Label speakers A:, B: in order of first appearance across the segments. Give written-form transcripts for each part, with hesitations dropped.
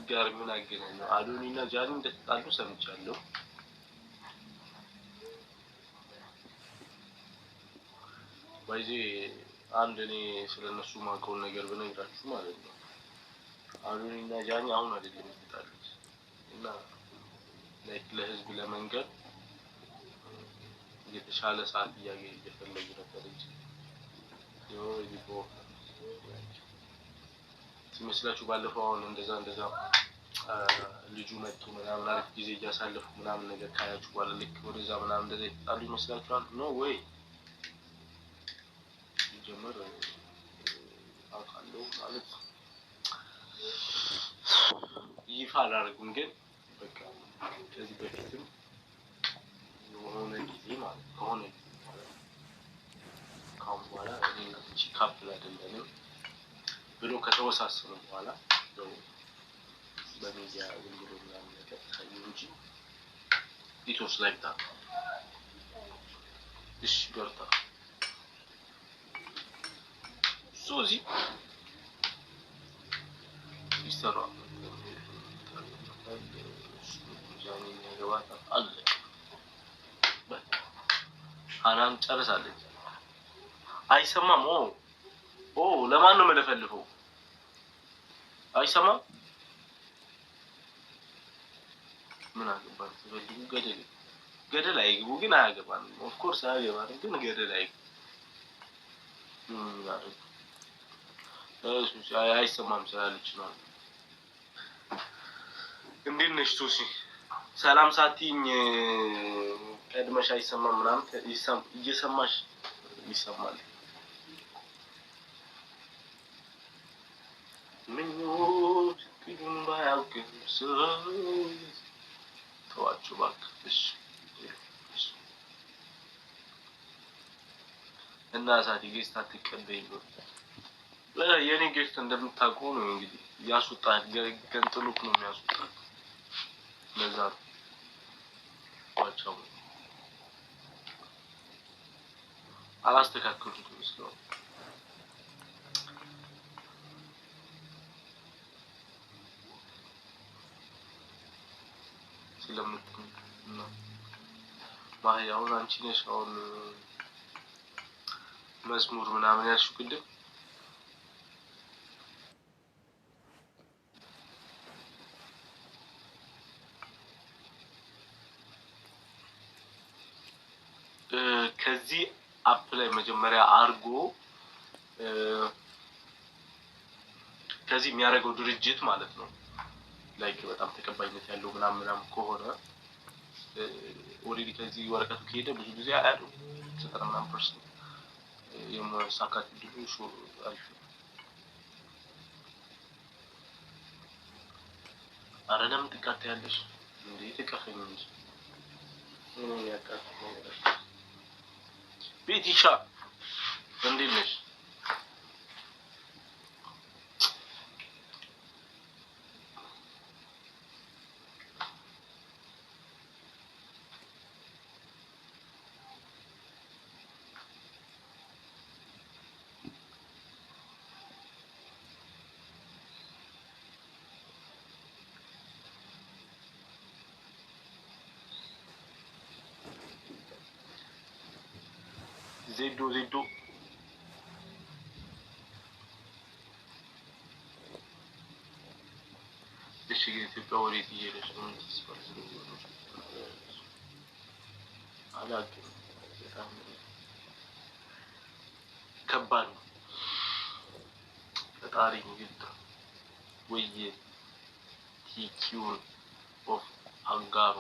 A: ጋር ምን አገናኘው? አዶኒና ጃኒ እንደተጣሉ ሰምቻለሁ። ባይዜ አንድ እኔ ስለነሱ ማውቀው ነገር ብነግራችሁ ማለት ነው አዶኒና ጃኒ አሁን አይደለም የተጣሉት እና ለህዝብ ለመንገር የተሻለ ሰዓት እየፈለጉ ነበር እንጂ ይሄ ሲመስላችሁ ባለፈው አሁን እንደዛ ልጁ መጥቶ ምናምን አሪፍ ጊዜ እያሳለፉ ምናምን ነገር ካያችሁ በኋላ ልክ ወደዛ ምናምን እንደዛ ይጣሉ ይመስላችኋል? ኖ ዌይ ጀመረ አውቃለሁ ማለት ይፋ አላደረጉም ግን በቃ ከዚህ በፊትም የሆነ ጊዜ ማለት ከሆነ ካሁን በኋላ እኔና እቺ ካፕል አይደለንም ብሎ ከተወሳሰኑ በኋላ ነው በሚዲያ ዝምብሎ ምናምን ነገር ታዩ እንጂ it was like that እሺ ገርታ ሱዚ ይሰራ ጃኒ ነገባታ አለ አናን ጨርሳለች አይሰማም ኦ ለማን ነው መለፈልፈው አይሰማም ምን አገባን ስለዚህ ገደል አይግቡ ግን አያገባን ኦፍ ኮርስ አያገባን ግን ገደል አይግቡ እሱ አይሰማም ስላለች ነው እንዴት ነሽ ቶሲ ሰላም ሳትኝ ቀድመሽ አይሰማም ምናምን እየሰማሽ ይሰማል ምን ነው ግን ባያውቅም ተዋችሁ እባክሽ እና ሳቲ ጌስት አትቀበይኝ የኔ ጌስት እንደምታውቁ ነው እንግዲህ ያሱጣት ገንጥሉክ ነው የሚያሱጣት ለዛ ዋቻው አላስተካክሉት መስሎ ስለምትም ነው ማያውን አንቺ ነሽ አሁን መስሙር ምናምን ያልሽው ቅድም ከዚህ አፕ ላይ መጀመሪያ አርጎ ከዚህ የሚያደርገው ድርጅት ማለት ነው ላይክ በጣም ተቀባይነት ያለው ምናምን ከሆነ ኦሬዲ ከዚህ ወረቀቱ ከሄደ ብዙ ጊዜ አያዱ 90% የማሳካት ድሉ ሹ አሪፍ አረለም ጥቃት ያለሽ እንዴ ተከፈኝ እንጂ ምን ያቃት ቤቲሻ እንዴት ነሽ ዜዶ እሺ ኢትዮጵያ ወዴት እየሄደች ነው ተስፋስ ነው አላውቅም በጣም ከባድ ነው ፈጣሪ ይግዳ ወይዬ ቲኪው ኦፍ አንጋሮ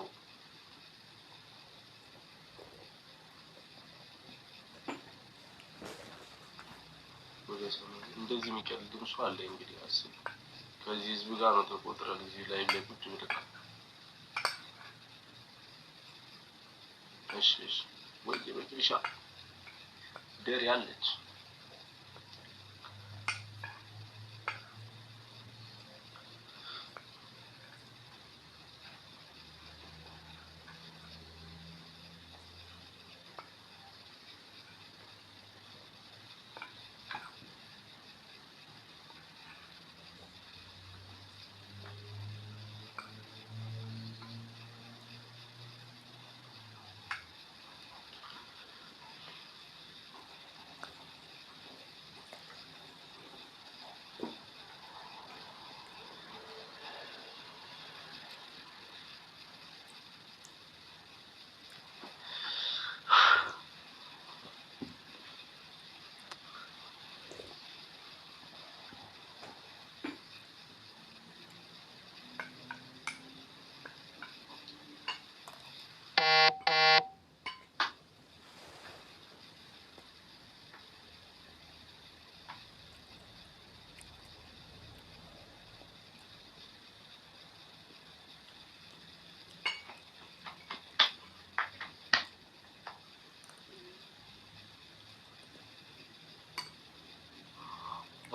A: እንደዚህ የሚቀልድም ሰው አለ እንግዲህ አስብ ከዚህ ህዝብ ጋር ነው ተቆጥረን እዚህ ላይ ቁጭ ብለን እሺ ወይ በቂሻ ደር ያለች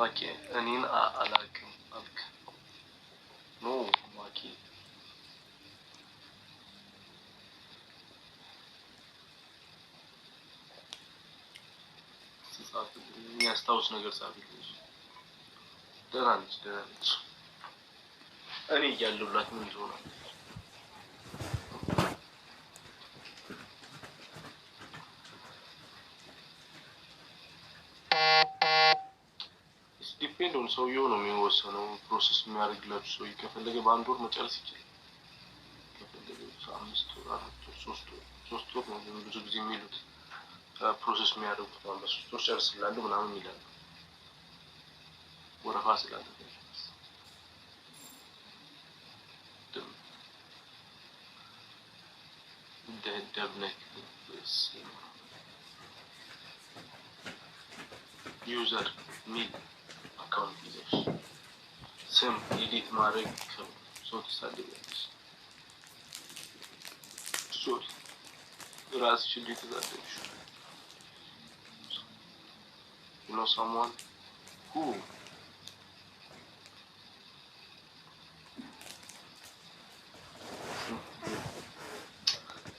A: ኦኬ እኔን አላውቅም አልክ ኖ ኦኬ ጻፍ የሚያስታውስ ነገር ጻፍልኝ ደህና ነች እኔ እያለሁላት ምን ይሆናል ዲፔንድ ኦን ሰውየው ነው የሚወሰነው ፕሮሰስ የሚያደርግላችሁ ሰው ከፈለገ በአንድ ወር መጨረስ ይችላል ከፈለገ 5 ወር 4 ወር 3 ወር ነው ብዙ ጊዜ የሚሉት ፕሮሰስ የሚያደርጉት ነው በ3 ወር ጨርስላሉ ምናምን ይላሉ ወረፋ ስላለ ደብነክ ዩዘር ሚል አካውንት ይዘሽ ስም ኤዲት ማድረግ ሰው ተሳደበች ሶሪ ራስሽን ተሳደብሽ you know someone who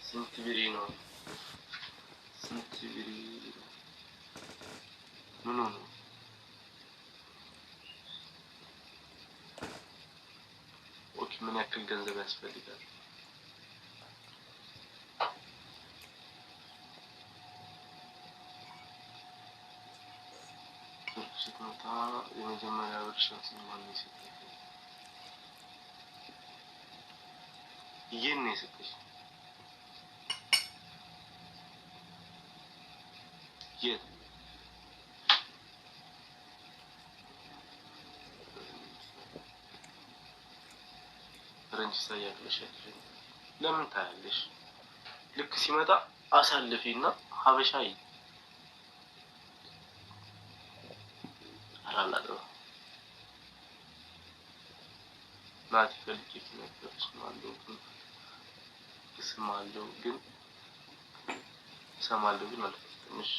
A: Sintivirino no ኦኬ ምን ያክል ገንዘብ ያስፈልጋል ስትመጣ የመጀመሪያ ቨርሽን ሲማን ይሰጣል ይሄን ይሰጣል የት ረንጅ ሳያለሽ ለምን ታያለሽ ልክ ሲመጣ አሳልፊና ሀበሻይ አራላዶ ማት ፈልቂት ነበር ስማለው ግን ሰማለው ግን ማለት ትንሽ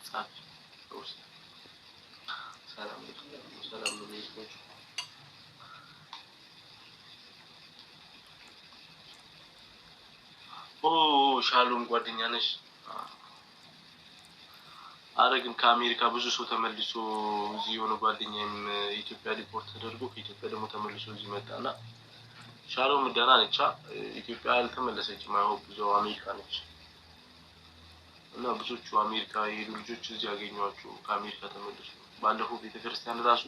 A: ጻፍ ውስጥ ሰላም ነው የሚሉት ኦ ሻሎም ጓደኛ ነሽ አረግን ከአሜሪካ ብዙ ሰው ተመልሶ እዚህ የሆነ ጓደኛም ኢትዮጵያ ሪፖርት ተደርጎ ከኢትዮጵያ ደግሞ ተመልሶ እዚህ መጣና ሻሎም ደህና ነች ኢትዮጵያ አልተመለሰችም አይሆን ብዙ አሜሪካ ነች እና ብዙዎቹ አሜሪካ የሄዱ ልጆች እዚህ ያገኙዋቸው ከአሜሪካ ተመልሶ ባለፈው ቤተክርስቲያን ራሱ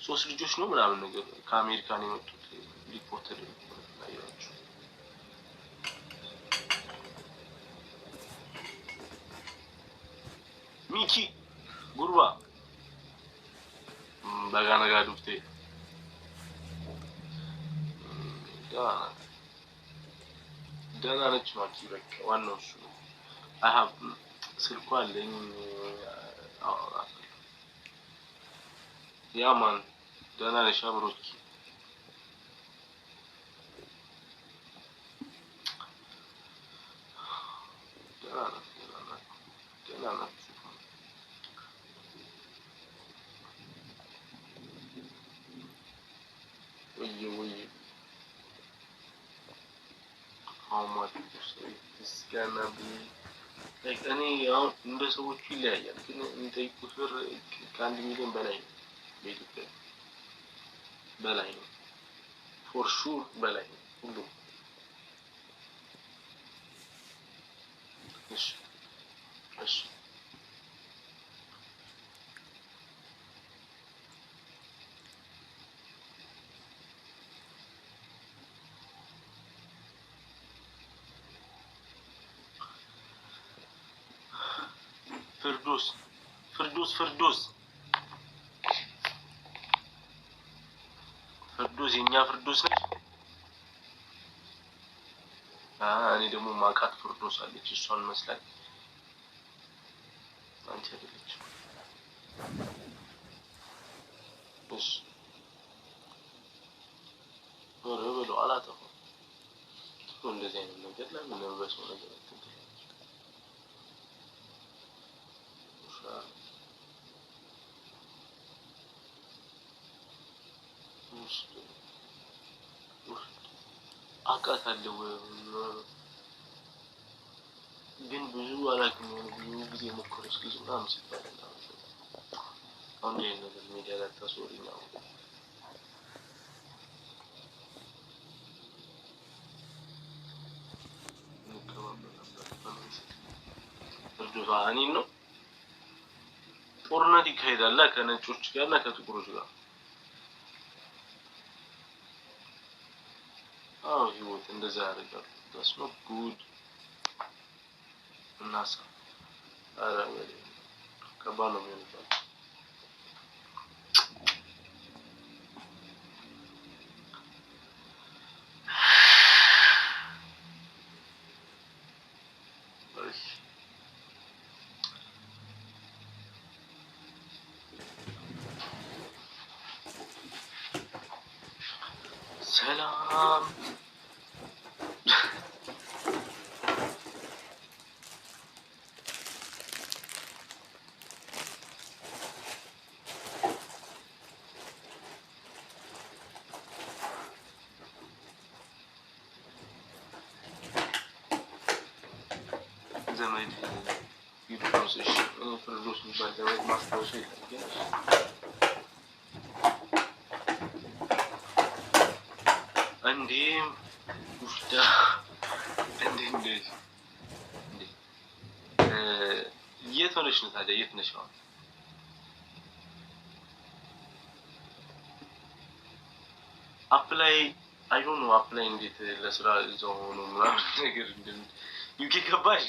A: 3 ልጆች ነው ምናምን ነገር ከአሜሪካ ነው የመጡት ሪፖርት ተደርጎ ታያችሁ ሚኪ ጉርባ በጋናጋ ዱፍቴ ደህና ነች ማኪ በቃ ዋናው እሱ ነው አሃ ስልኳ አለኝ ያማን ደህና ነሽ አብሮኪ ደህና ነች ወይ how much is gonna be like እኔ ያው እንደ ሰዎቹ ይለያያል ግን እንጠይቁት ብር ከ1 ሚሊዮን በላይ ነው በኢትዮጵያ በላይ ነው for sure በላይ ነው ሁሉ እሺ ፍርዶስ የኛ ፍርዶስ ነች እኔ ደግሞ ማቃት ፍርዶስ አለች እሷን መስላኝ አንቺ አይደለች እሺ ወረበሉ አላጠፋ እንደዚህ አይነት ነገር ለምን ነው በሰው ነገር አውቃታለሁ ግን ብዙ አላውቅም። ብዙ ጊዜ ሞከረች ልጅ ምናምን ሲባል አሁን ይሄን ነገር ሚዲያ ላይ ታስወሪኝ ነው እርዱፋኒ ነው ጦርነት ይካሄዳል ከነጮች ጋር እና ከጥቁሮች ጋር። አዎ ህይወት እንደዛ ያደርጋሉ። that's not good እናሳ አረ ከባድ ነው የሚሆነው። ሰላም ዘመድ ይፕሮሰስ ፍርዶስ የሚባል ዘመድ ማስታወሻ ይላል። እንዴ ውፍዳ እንዴ የት ሆነሽ ነው ታዲያ? የት ነሽ አሁን? አፕላይ አይ ዶንት ኖ አፕላይ እንዴት ለስራ እዛው ሆኖ ምናምን ነገር ዩኬ ገባሽ?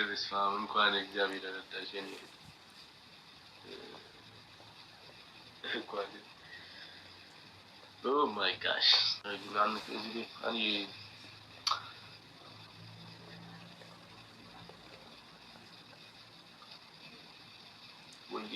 A: በስመ አብ እንኳን እግዚአብሔር ረዳሽ። እኔ እንኳን ኦ ማይ ጋሽ ራን እዚህ እኔ ወንዲ